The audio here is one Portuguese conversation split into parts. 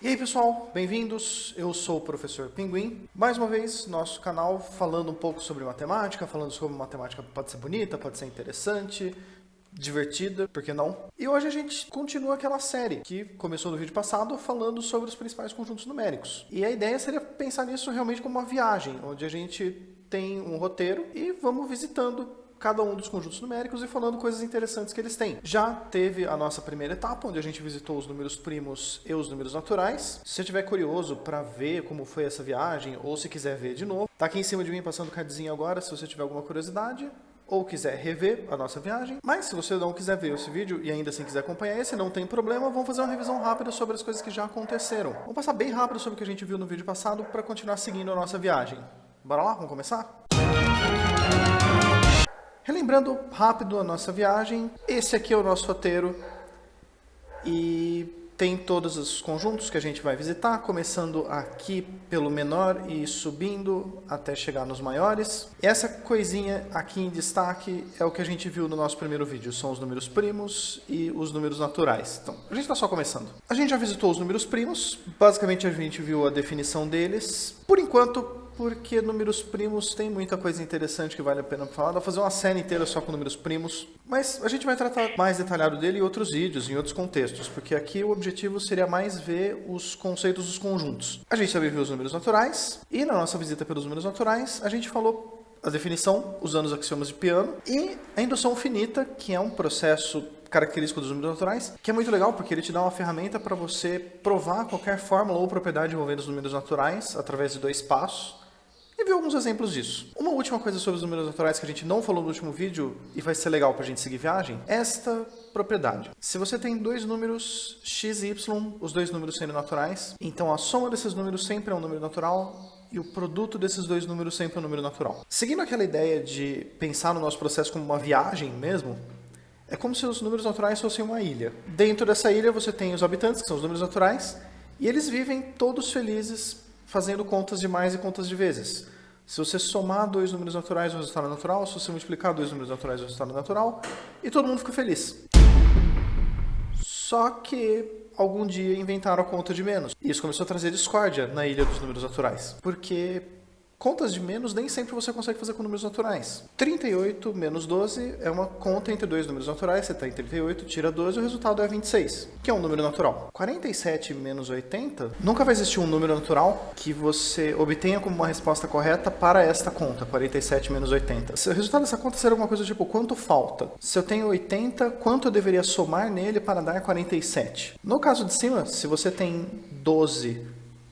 E aí pessoal, bem-vindos, eu sou o Professor Pinguim. Mais uma vez, nosso canal falando um pouco sobre matemática, falando sobre matemática pode ser bonita, pode ser interessante, divertida, por que não? E hoje a gente continua aquela série que começou no vídeo passado falando sobre os principais conjuntos numéricos. E a ideia seria pensar nisso realmente como uma viagem, onde a gente tem um roteiro e vamos visitando cada um dos conjuntos numéricos e falando coisas interessantes que eles têm. Já teve a nossa primeira etapa, onde a gente visitou os números primos e os números naturais. Se você estiver curioso para ver como foi essa viagem, ou se quiser ver de novo, tá aqui em cima de mim passando o cardzinho agora, se você tiver alguma curiosidade, ou quiser rever a nossa viagem. Mas se você não quiser ver esse vídeo e ainda assim quiser acompanhar esse, não tem problema, vamos fazer uma revisão rápida sobre as coisas que já aconteceram. Vamos passar bem rápido sobre o que a gente viu no vídeo passado para continuar seguindo a nossa viagem. Bora lá? Vamos começar? Relembrando rápido a nossa viagem, esse aqui é o nosso roteiro e tem todos os conjuntos que a gente vai visitar, começando aqui pelo menor e subindo até chegar nos maiores. E essa coisinha aqui em destaque é o que a gente viu no nosso primeiro vídeo, são os números primos e os números naturais. Então, a gente está só começando. A gente já visitou os números primos, basicamente a gente viu a definição deles. Por enquanto, porque números primos tem muita coisa interessante que vale a pena falar. Dá pra fazer uma série inteira só com números primos, mas a gente vai tratar mais detalhado dele em outros vídeos, em outros contextos, porque aqui o objetivo seria mais ver os conceitos dos conjuntos. A gente também viu os números naturais, e na nossa visita pelos números naturais, a gente falou a definição, usando os axiomas de Peano, e a indução finita, que é um processo característico dos números naturais, que é muito legal porque ele te dá uma ferramenta para você provar qualquer fórmula ou propriedade envolvendo os números naturais através de dois passos. E ver alguns exemplos disso. Uma última coisa sobre os números naturais que a gente não falou no último vídeo e vai ser legal para a gente seguir viagem, esta propriedade. Se você tem dois números x e y, os dois números sendo naturais, então a soma desses números sempre é um número natural e o produto desses dois números sempre é um número natural. Seguindo aquela ideia de pensar no nosso processo como uma viagem mesmo, é como se os números naturais fossem uma ilha. Dentro dessa ilha você tem os habitantes, que são os números naturais, e eles vivem todos felizes fazendo contas de mais e contas de vezes. Se você somar dois números naturais, o resultado é natural. Se você multiplicar dois números naturais, o resultado é natural. E todo mundo fica feliz. Só que algum dia inventaram a conta de menos. E isso começou a trazer discórdia na ilha dos números naturais. Porque contas de menos nem sempre você consegue fazer com números naturais. 38 menos 12 é uma conta entre dois números naturais. Você está em 38, tira 12 e o resultado é 26, que é um número natural. 47 menos 80, nunca vai existir um número natural que você obtenha como uma resposta correta para esta conta, 47 menos 80. Se o resultado dessa conta será alguma coisa tipo, quanto falta? Se eu tenho 80, quanto eu deveria somar nele para dar 47? No caso de cima, se você tem 12...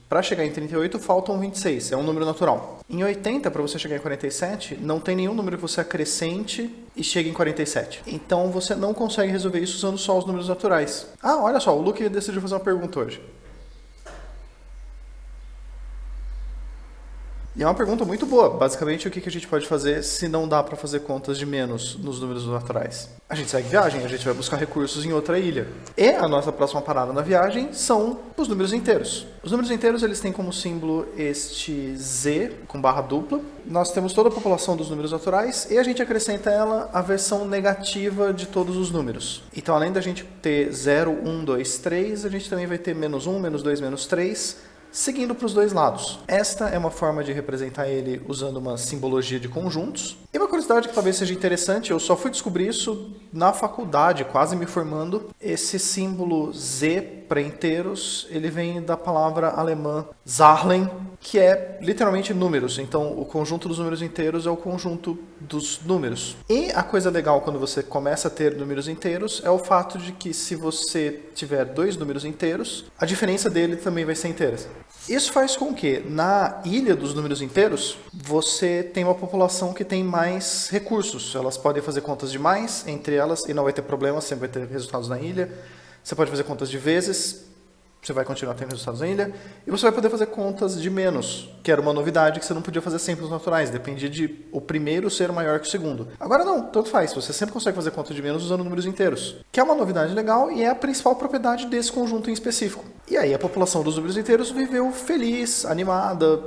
para chegar em 38, faltam 26, é um número natural. Em 80, para você chegar em 47, não tem nenhum número que você acrescente e chegue em 47. Então, você não consegue resolver isso usando só os números naturais. Ah, olha só, o Luke decidiu fazer uma pergunta hoje. E é uma pergunta muito boa. Basicamente, o que a gente pode fazer se não dá para fazer contas de menos nos números naturais? A gente segue viagem, a gente vai buscar recursos em outra ilha. E a nossa próxima parada na viagem são os números inteiros. Os números inteiros, eles têm como símbolo este Z com barra dupla. Nós temos toda a população dos números naturais e a gente acrescenta a ela a versão negativa de todos os números. Então, além da gente ter 0, 1, 2, 3, a gente também vai ter menos 1, menos 2, menos 3, seguindo para os dois lados. Esta é uma forma de representar ele usando uma simbologia de conjuntos. E uma curiosidade que talvez seja interessante, eu só fui descobrir isso na faculdade, quase me formando. Esse símbolo Z para inteiros, ele vem da palavra alemã Zahlen, que é literalmente números. Então, o conjunto dos números inteiros é o conjunto dos números. E a coisa legal quando você começa a ter números inteiros é o fato de que se você tiver dois números inteiros, a diferença dele também vai ser inteira. Isso faz com que, na ilha dos números inteiros, você tenha uma população que tem mais recursos. Elas podem fazer contas de mais entre elas e não vai ter problema, sempre vai ter resultados na ilha. Você pode fazer contas de vezes, você vai continuar tendo resultados na ilha. E você vai poder fazer contas de menos, que era uma novidade que você não podia fazer sempre nos naturais. Dependia de o primeiro ser maior que o segundo. Agora não, tanto faz. Você sempre consegue fazer conta de menos usando números inteiros. Que é uma novidade legal e é a principal propriedade desse conjunto em específico. E aí a população dos números inteiros viveu feliz, animada.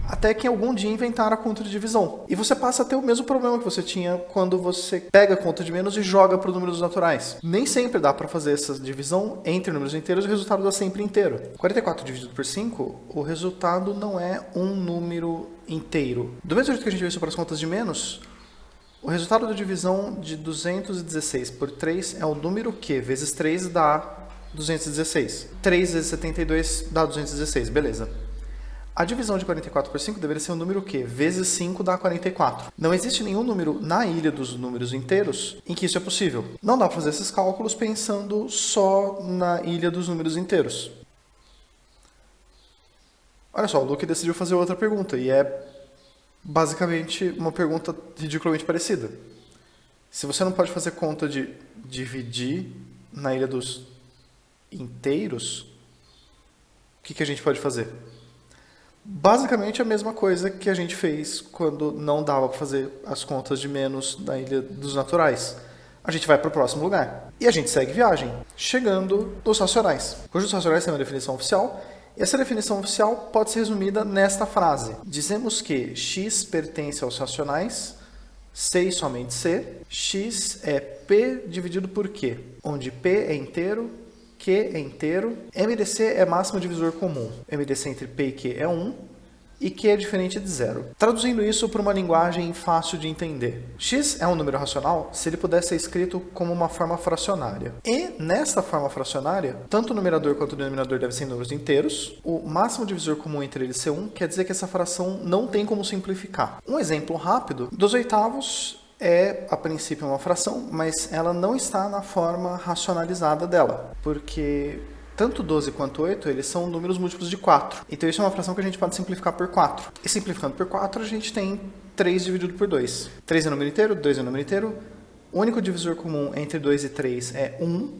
até que algum dia inventaram a conta de divisão. E você passa a ter o mesmo problema que você tinha quando você pega a conta de menos e joga para os números naturais. Nem sempre dá para fazer essa divisão entre números inteiros e o resultado dá sempre inteiro. 44 dividido por 5, o resultado não é um número inteiro. Do mesmo jeito que a gente vê isso para as contas de menos, o resultado da divisão de 216 por 3 é o número que vezes 3 dá 216. 3 vezes 72 dá 216, beleza. A divisão de 44 por 5 deveria ser um número que vezes 5 dá 44. Não existe nenhum número na ilha dos números inteiros em que isso é possível. Não dá para fazer esses cálculos pensando só na ilha dos números inteiros. Olha só, o Luke decidiu fazer outra pergunta, e é basicamente uma pergunta ridiculamente parecida. Se você não pode fazer conta de dividir na ilha dos inteiros, o que a gente pode fazer? Basicamente a mesma coisa que a gente fez quando não dava para fazer as contas de menos na ilha dos naturais. A gente vai para o próximo lugar e a gente segue viagem, chegando nos racionais. Hoje os racionais têm uma definição oficial, e essa definição oficial pode ser resumida nesta frase. Dizemos que x pertence aos racionais, C e somente C. X é P dividido por Q, onde P é inteiro, Q é inteiro, MDC é máximo divisor comum. MDC entre P e Q é 1, e Q é diferente de 0. Traduzindo isso para uma linguagem fácil de entender. X é um número racional se ele pudesse ser escrito como uma forma fracionária. E nessa forma fracionária, tanto o numerador quanto o denominador devem ser números inteiros. O máximo divisor comum entre eles ser 1 quer dizer que essa fração não tem como simplificar. Um exemplo rápido, 2/8 é, a princípio, uma fração, mas ela não está na forma racionalizada dela, porque tanto 12 quanto 8, eles são números múltiplos de 4. Então isso é uma fração que a gente pode simplificar por 4. E simplificando por 4, a gente tem 3 dividido por 2. 3 é número inteiro, 2 é número inteiro. O único divisor comum entre 2 e 3 é 1,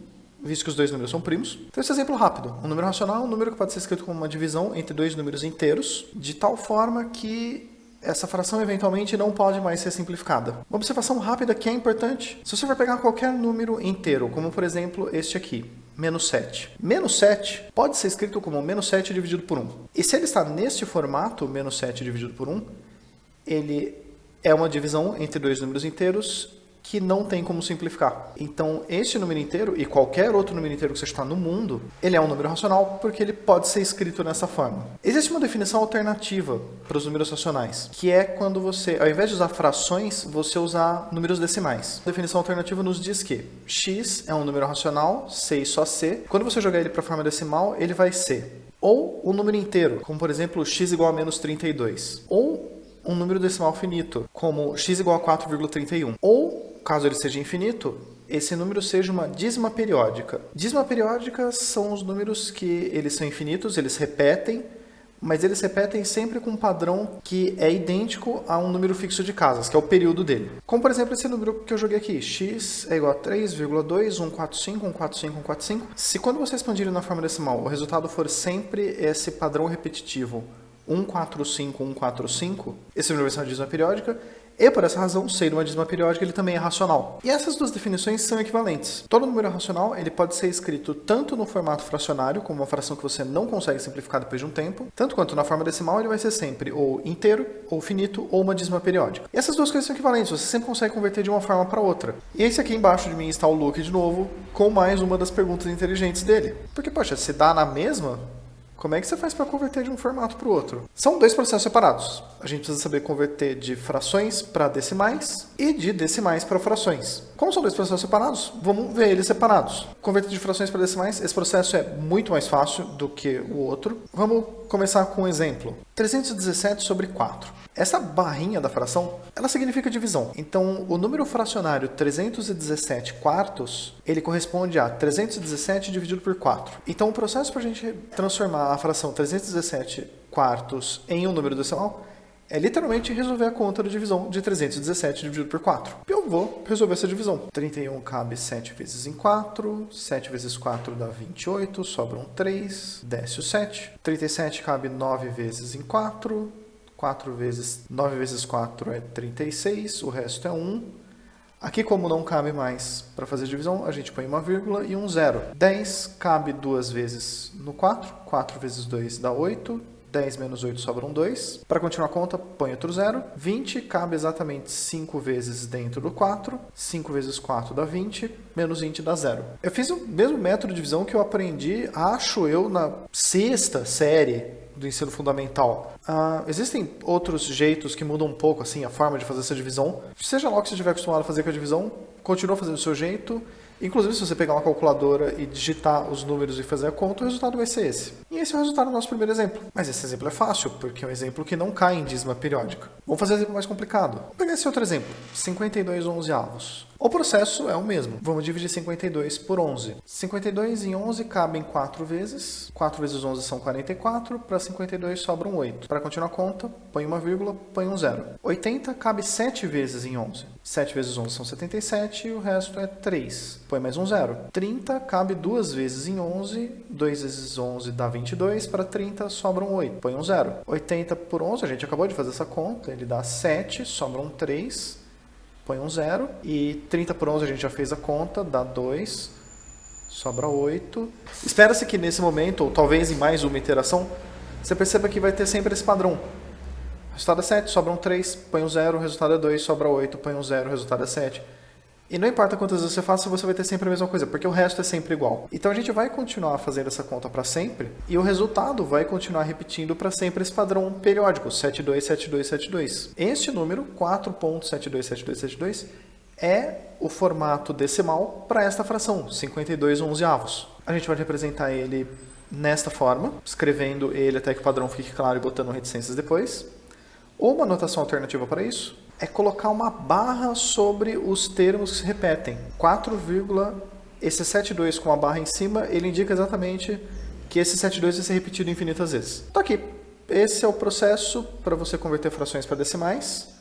visto que os dois números são primos. Então esse exemplo rápido. Um número racional é um número que pode ser escrito como uma divisão entre dois números inteiros, de tal forma que essa fração eventualmente não pode mais ser simplificada. Uma observação rápida que é importante. Se você for pegar qualquer número inteiro, como por exemplo este aqui, menos 7. Menos 7 pode ser escrito como menos 7 dividido por 1. E se ele está neste formato, menos 7 dividido por 1, ele é uma divisão entre dois números inteiros que não tem como simplificar. Então, este número inteiro e qualquer outro número inteiro que você está no mundo, ele é um número racional porque ele pode ser escrito nessa forma. Existe uma definição alternativa para os números racionais, que é quando você, ao invés de usar frações, você usar números decimais. A definição alternativa nos diz que x é um número racional, C e só C. Quando você jogar ele para a forma decimal, ele vai ser ou um número inteiro, como por exemplo x igual a menos 32, ou um número decimal finito, como x igual a 4,31, ou caso ele seja infinito, esse número seja uma dízima periódica. Dízima periódica são os números que eles são infinitos, eles repetem, mas eles repetem sempre com um padrão que é idêntico a um número fixo de casas, que é o período dele. Como, por exemplo, esse número que eu joguei aqui, x é igual a 3,2, 145, 145, 145. Se quando você expandir ele na forma decimal, o resultado for sempre esse padrão repetitivo, 145, 145, esse número vai ser uma dízima periódica, e por essa razão, sendo uma dízima periódica, ele também é racional. E essas duas definições são equivalentes. Todo número racional ele pode ser escrito tanto no formato fracionário, como uma fração que você não consegue simplificar depois de um tempo, tanto quanto na forma decimal ele vai ser sempre ou inteiro, ou finito, ou uma dízima periódica. E essas duas coisas são equivalentes, você sempre consegue converter de uma forma para outra. E esse aqui embaixo de mim está o Luke de novo, com mais uma das perguntas inteligentes dele. Porque, poxa, se dá na mesma, como é que você faz para converter de um formato para o outro? São dois processos separados. A gente precisa saber converter de frações para decimais e de decimais para frações. Como são dois processos separados, vamos ver eles separados. Converter de frações para decimais, esse processo é muito mais fácil do que o outro. Vamos começar com um exemplo. 317 sobre 4. Essa barrinha da fração, ela significa divisão. Então, o número fracionário 317 quartos, ele corresponde a 317 dividido por 4. Então, o processo para a gente transformar a fração 317 quartos em um número decimal é literalmente resolver a conta da divisão de 317 dividido por 4. Eu vou resolver essa divisão. 31 cabe 7 vezes em 4, 7 vezes 4 dá 28, sobram 3, desce o 7. 37 cabe 9 vezes em 4, 9 vezes 4 é 36, o resto é 1. Aqui, como não cabe mais para fazer divisão, a gente põe uma vírgula e um zero. 10 cabe 2 vezes no 4, 4 vezes 2 dá 8, 10 menos 8 sobram 2. Para continuar a conta, põe outro 0. 20 cabe exatamente 5 vezes dentro do 4. 5 vezes 4 dá 20, menos 20 dá 0. Eu fiz o mesmo método de divisão que eu aprendi, acho eu, na 6ª série do ensino fundamental. Existem outros jeitos que mudam um pouco assim, a forma de fazer essa divisão. Seja lá o que você estiver acostumado a fazer com a divisão, continua fazendo do seu jeito. Inclusive, se você pegar uma calculadora e digitar os números e fazer a conta, o resultado vai ser esse. E esse é o resultado do nosso primeiro exemplo. Mas esse exemplo é fácil, porque é um exemplo que não cai em dízima periódica. Vamos fazer um exemplo mais complicado. Vou pegar esse outro exemplo, 52 onzeavos. O processo é o mesmo. Vamos dividir 52 por 11. 52 em 11 cabem 4 vezes. 4 vezes 11 são 44. Para 52 sobram 8. Para continuar a conta, põe uma vírgula, põe um 0. 80 cabe 7 vezes em 11. 7 vezes 11 são 77 e o resto é 3. Põe mais um 0. 30 cabe 2 vezes em 11. 2 vezes 11 dá 22. Para 30 sobram 8. Põe um 0. 80 por 11, a gente acabou de fazer essa conta. Ele dá 7, sobram 3. Põe um 0. E 30 por 11 a gente já fez a conta, dá 2. Sobra 8. Espera-se que nesse momento, ou talvez em mais uma iteração, você perceba que vai ter sempre esse padrão. O resultado é 7, sobram 3, põe um 0, o resultado é 2, sobra 8, põe um 0, o resultado é 7. E não importa quantas vezes você faça, você vai ter sempre a mesma coisa, porque o resto é sempre igual. Então a gente vai continuar fazendo essa conta para sempre, e o resultado vai continuar repetindo para sempre esse padrão periódico, 72, 72, 72. Este número, 4.727272, é o formato decimal para esta fração, 52 onzeavos. A gente vai representar ele nesta forma, escrevendo ele até que o padrão fique claro e botando reticências depois. Ou uma notação alternativa para isso é colocar uma barra sobre os termos que se repetem. 4, esse 72 com a barra em cima, ele indica exatamente que esse 72 vai ser repetido infinitas vezes. Então aqui, esse é o processo para você converter frações para decimais.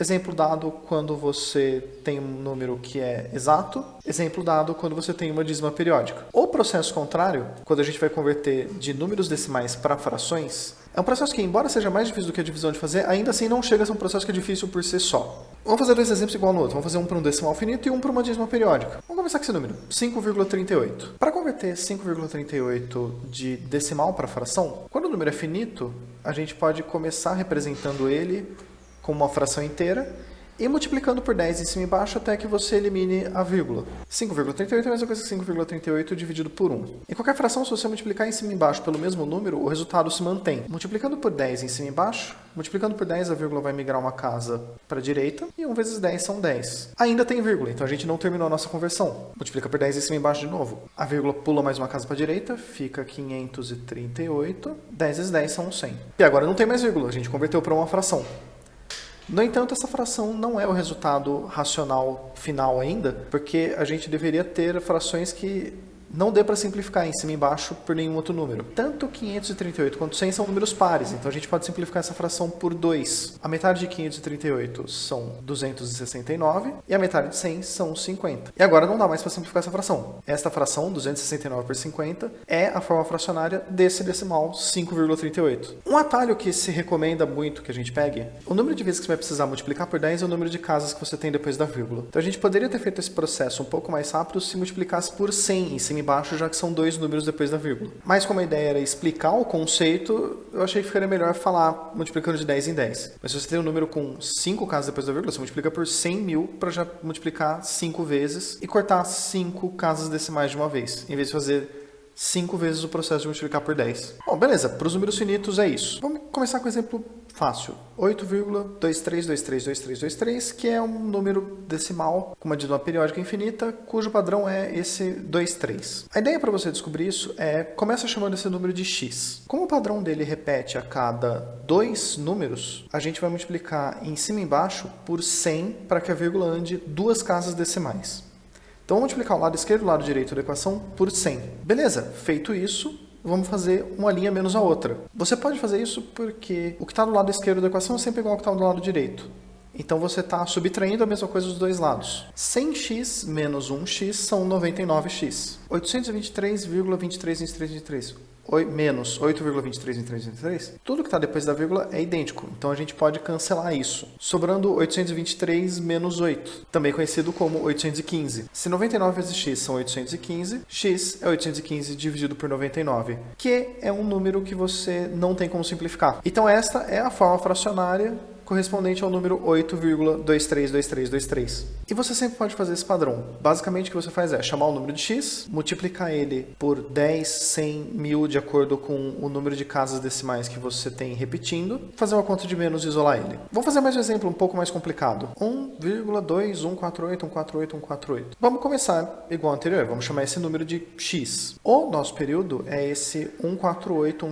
Exemplo dado quando você tem um número que é exato. Exemplo dado quando você tem uma dízima periódica. O processo contrário, quando a gente vai converter de números decimais para frações, é um processo que, embora seja mais difícil do que a divisão de fazer, ainda assim não chega a ser um processo que é difícil por si só. Vamos fazer dois exemplos igual no outro. Vamos fazer um para um decimal finito e um para uma dízima periódica. Vamos começar com esse número, 5,38. Para converter 5,38 de decimal para fração, quando o número é finito, a gente pode começar representando ele como uma fração inteira e multiplicando por 10 em cima e embaixo até que você elimine a vírgula. 5,38 é a mesma coisa que 5,38 dividido por 1. Em qualquer fração, se você multiplicar em cima e embaixo pelo mesmo número, o resultado se mantém. Multiplicando por 10 em cima e embaixo, multiplicando por 10 a vírgula vai migrar uma casa para a direita e 1 vezes 10 são 10. Ainda tem vírgula, então a gente não terminou a nossa conversão. Multiplica por 10 em cima e embaixo de novo. A vírgula pula mais uma casa para a direita, fica 538. 10 vezes 10 são 100. E agora não tem mais vírgula, a gente converteu para uma fração. No entanto, essa fração não é o resultado racional final ainda, porque a gente deveria ter frações que não dê para simplificar em cima e embaixo por nenhum outro número. Tanto 538 quanto 100 são números pares, então a gente pode simplificar essa fração por 2. A metade de 538 são 269 e a metade de 100 são 50. E agora não dá mais para simplificar essa fração. Esta fração, 269 por 50, é a forma fracionária desse decimal 5,38. Um atalho que se recomenda muito que a gente pegue, o número de vezes que você vai precisar multiplicar por 10 é o número de casas que você tem depois da vírgula. Então a gente poderia ter feito esse processo um pouco mais rápido se multiplicasse por 100 em cima e embaixo, já que são dois números depois da vírgula. Mas como a ideia era explicar o conceito, eu achei que ficaria melhor falar multiplicando de 10 em 10. Mas se você tem um número com 5 casas depois da vírgula, você multiplica por 100 mil para já multiplicar 5 vezes e cortar 5 casas decimais de uma vez, em vez de fazer 5 vezes o processo de multiplicar por 10. Bom, beleza. Para os números finitos é isso. Vamos começar com um exemplo fácil. 8,23232323, que é um número decimal com uma dízima periódica infinita, cujo padrão é esse 23. A ideia para você descobrir isso é, começa chamando esse número de x. Como o padrão dele repete a cada 2 números, a gente vai multiplicar em cima e embaixo por 100 para que a vírgula ande 2 casas decimais. Então, vamos multiplicar o lado esquerdo e o lado direito da equação por 100. Beleza, feito isso, vamos fazer uma linha menos a outra. Você pode fazer isso porque o que está do lado esquerdo da equação é sempre igual ao que está do lado direito. Então você está subtraindo a mesma coisa dos dois lados. 100x menos 1x são 99x. 823,232323 menos 8,232323, tudo que está depois da vírgula é idêntico. Então a gente pode cancelar isso. Sobrando 823 menos 8, também conhecido como 815. Se 99 vezes x são 815, x é 815 dividido por 99, que é um número que você não tem como simplificar. Então esta é a forma fracionária correspondente ao número 8,232323. E você sempre pode fazer esse padrão. Basicamente o que você faz é chamar o número de x, multiplicar ele por 10, 100, 1000, de acordo com o número de casas decimais que você tem repetindo, fazer uma conta de menos e isolar ele. Vou fazer mais um exemplo um pouco mais complicado. 1,2148148. Vamos começar igual ao anterior, vamos chamar esse número de x. O nosso período é esse 148.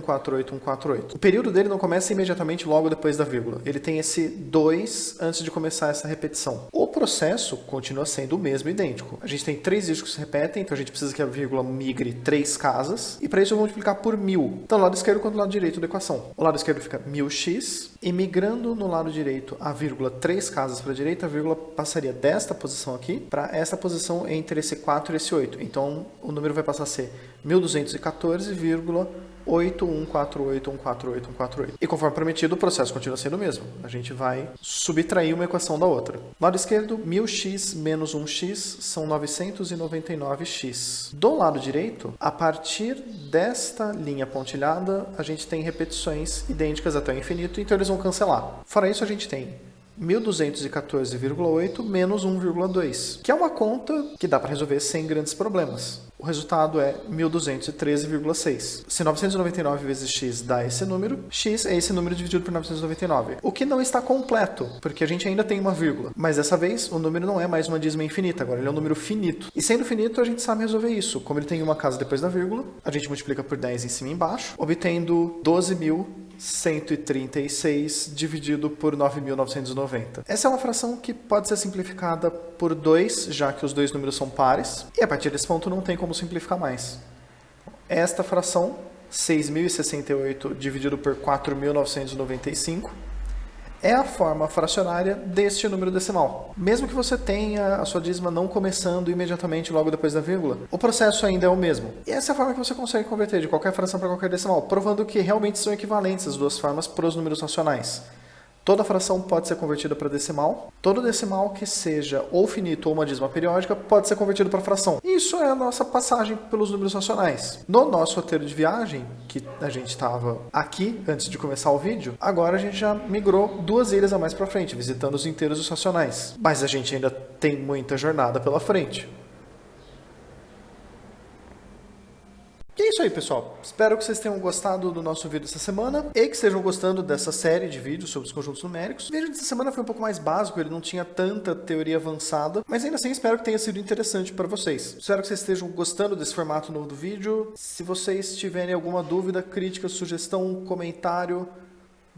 O período dele não começa imediatamente logo depois da vírgula. Ele tem esse 2 antes de começar essa repetição. O processo continua sendo o mesmo, idêntico. A gente tem 3 dígitos que se repetem, então a gente precisa que a vírgula migre 3 casas, e para isso eu vou multiplicar por 1000, tanto do lado esquerdo quanto do lado direito da equação. O lado esquerdo fica 1000x, e migrando no lado direito a vírgula 3 casas para a direita, a vírgula passaria desta posição aqui para essa posição entre esse 4 e esse 8. Então o número vai passar a ser 1214,8148148. E conforme prometido, o processo continua sendo o mesmo. A gente vai subtrair uma equação da outra. Lado esquerdo, 1000x menos 1x são 999x. Do lado direito, a partir desta linha pontilhada, a gente tem repetições idênticas até o infinito, então eles vão cancelar. Fora isso, a gente tem 1214,8 menos 1,2, que é uma conta que dá para resolver sem grandes problemas. O resultado é 1213,6. Se 999 vezes x dá esse número, x é esse número dividido por 999. O que não está completo, porque a gente ainda tem uma vírgula. Mas dessa vez, o número não é mais uma dízima infinita, agora ele é um número finito. E sendo finito, a gente sabe resolver isso. Como ele tem uma casa depois da vírgula, a gente multiplica por 10 em cima e embaixo, obtendo 12.136 dividido por 9.990. Essa é uma fração que pode ser simplificada por 2, já que os dois números são pares, e a partir desse ponto não tem como simplificar mais. Esta fração, 6.068 dividido por 4.995, é a forma fracionária deste número decimal. Mesmo que você tenha a sua dízima não começando imediatamente logo depois da vírgula, o processo ainda é o mesmo. E essa é a forma que você consegue converter de qualquer fração para qualquer decimal, provando que realmente são equivalentes as duas formas para os números racionais. Toda fração pode ser convertida para decimal. Todo decimal que seja ou finito ou uma dízima periódica pode ser convertido para fração. Isso é a nossa passagem pelos números racionais. No nosso roteiro de viagem, que a gente estava aqui antes de começar o vídeo, agora a gente já migrou 2 ilhas a mais para frente, visitando os inteiros dos racionais. Mas a gente ainda tem muita jornada pela frente. E é isso aí, pessoal. Espero que vocês tenham gostado do nosso vídeo essa semana e que estejam gostando dessa série de vídeos sobre os conjuntos numéricos. O vídeo dessa semana foi um pouco mais básico, ele não tinha tanta teoria avançada, mas ainda assim espero que tenha sido interessante para vocês. Espero que vocês estejam gostando desse formato novo do vídeo. Se vocês tiverem alguma dúvida, crítica, sugestão, comentário,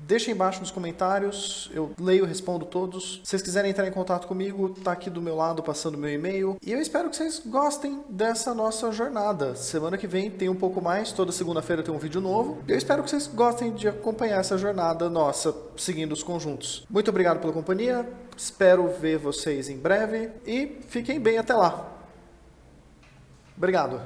deixem embaixo nos comentários, eu leio e respondo todos. Se vocês quiserem entrar em contato comigo, tá aqui do meu lado passando meu e-mail. E eu espero que vocês gostem dessa nossa jornada. Semana que vem tem um pouco mais, toda segunda-feira tem um vídeo novo. Eu espero que vocês gostem de acompanhar essa jornada nossa, seguindo os conjuntos. Muito obrigado pela companhia, espero ver vocês em breve e fiquem bem até lá. Obrigado.